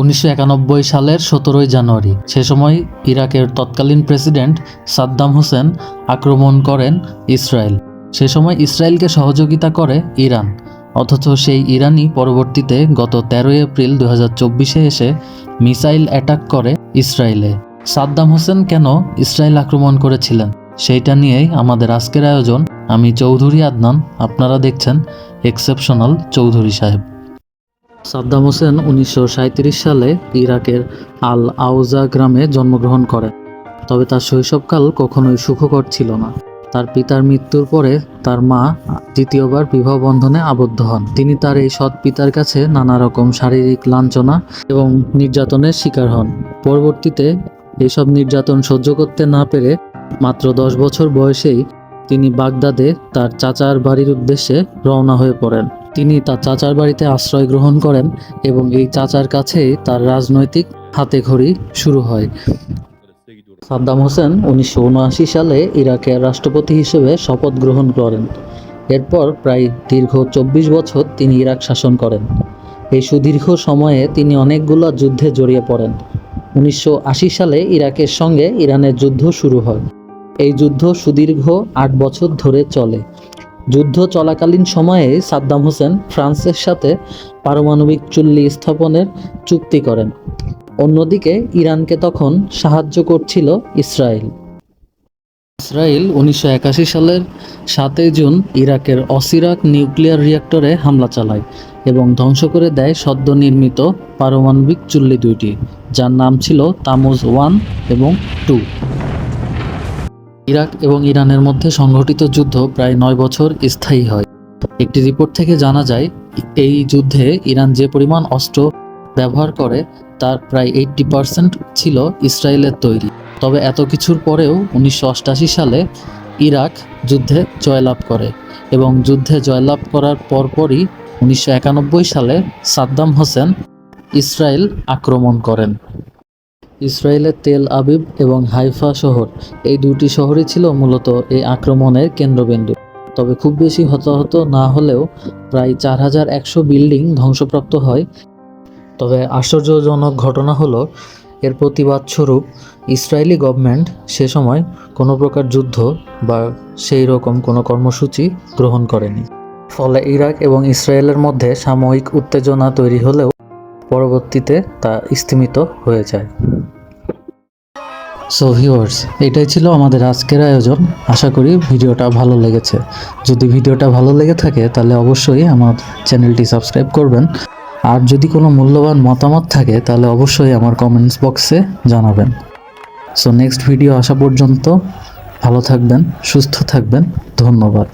1991 সালের 17 জানুয়ারি। সে সময় ইরাকের তৎকালীন প্রেসিডেন্ট সাদ্দাম হোসেন আক্রমণ করেন ইসরায়েল। সে সময় ইসরায়েলকে সহযোগিতা করে ইরান, অথচ সেই ইরানই পরবর্তীতে গত 13 এপ্রিল 2024 এসে মিসাইল অ্যাটাক করে ইসরায়েলে। সাদ্দাম হোসেন কেন ইসরায়েল আক্রমণ করেছিলেন সেইটা নিয়েই আমাদের আজকের আয়োজন। আমি চৌধুরী আদনান, আপনারা দেখছেন এক্সেপশনাল চৌধুরী সাহেব। সাদ্দাম হোসেন 1937 সালে ইরাকের আল আউজা গ্রামে জন্মগ্রহণ করেন, তবে তার শৈশবকাল কখনোই সুখকর ছিল না। তার পিতার মৃত্যুর পরে তার মা দ্বিতীয়বার বিবাহ বন্ধনে আবদ্ধ হন। তিনি তার এই সৎ পিতার কাছে নানা রকম শারীরিক লাঞ্ছনা এবং নির্যাতনের শিকার হন। পরবর্তীতে এইসব নির্যাতন সহ্য করতে না পেরে মাত্র 10 বছর বয়সেই তিনি বাগদাদে তার চাচার বাড়ির উদ্দেশ্যে রওনা হয়ে পড়েন। তিনি তার চাচার বাড়িতে আশ্রয় গ্রহণ করেন এবং এই চাচার কাছেই তার রাজনৈতিক হাতেখড়ি শুরু হয়। সাদ্দাম হোসেন 1979 সালে ইরাকের রাষ্ট্রপতি হিসেবে শপথ গ্রহণ করেন। এরপর প্রায় দীর্ঘ 24 বছর তিনি ইরাক শাসন করেন। এই সুদীর্ঘ সময়ে তিনি অনেকগুলো যুদ্ধে জড়িয়ে পড়েন। 1980 সালে ইরাকের সঙ্গে ইরানের যুদ্ধ শুরু হয়। এই যুদ্ধ সুদীর্ঘ 8 বছর ধরে চলে। যুদ্ধ চলাকালীন সময়ে সাদ্দাম হোসেন ফ্রান্সের সাথে পারমাণবিক চুল্লি স্থাপনের চুক্তি করেন। অন্যদিকে ইরানকে তখন সাহায্য করছিল ইসরায়েল। 1981 সালের 7 জুন ইরাকের অসিরাক নিউক্লিয়ার রিঅ্যাক্টরে হামলা চালায় এবং ধ্বংস করে দেয় সদ্য নির্মিত পারমাণবিক চুল্লি দুইটি, যার নাম ছিল তামুজ 1 এবং 2। ইরাক এবং ইরানের মধ্যে সংঘটিত যুদ্ধ প্রায় 9 বছর স্থায়ী হয়। একটি রিপোর্ট থেকে জানা যায়, এই যুদ্ধে ইরান যে পরিমাণ অস্ত্র ব্যবহার করে তার প্রায় 80% ছিল ইসরায়েলের তৈরি। তবে এত কিছুর পরেও 1988 সালে ইরাক যুদ্ধে জয়লাভ করে এবং যুদ্ধে জয়লাভ করার পরপরই 1991 সালে সাদ্দাম হোসেন ইসরায়েল আক্রমণ করেন। ইসরায়েলের তেল আবিব এবং হাইফা শহর, এই দুটি শহরই ছিল মূলত এই আক্রমণের কেন্দ্রবিন্দু। তবে খুব বেশি হতাহত না হলেও প্রায় 4100 বিল্ডিং ধ্বংসপ্রাপ্ত হয়। তবে আশ্চর্যজনক ঘটনা হলো, এর প্রতিবাদ স্বরূপ ইসরায়েলি গভর্নমেন্ট সে সময় কোনো প্রকার যুদ্ধ বা সেই রকম কোনো কর্মসূচি গ্রহণ করেনি। ফলে ইরাক এবং ইসরায়েলের মধ্যে সাময়িক উত্তেজনা তৈরি হলেও পরবর্তীতে তা স্তিমিত হয়ে যায়। সো ভিউয়ার্স, এটাই ছিল আমাদের আজকের আয়োজন। আশা করি ভিডিওটা ভালো লেগেছে। যদি ভিডিওটা ভালো লেগে থাকে তাহলে অবশ্যই আমার চ্যানেলটি সাবস্ক্রাইব করবেন। আর যদি কোনো মূল্যবান মতামত থাকে তাহলে অবশ্যই আমার কমেন্টস বক্সে জানাবেন। সো নেক্সট ভিডিও আসা পর্যন্ত ভালো থাকবেন, সুস্থ থাকবেন। ধন্যবাদ।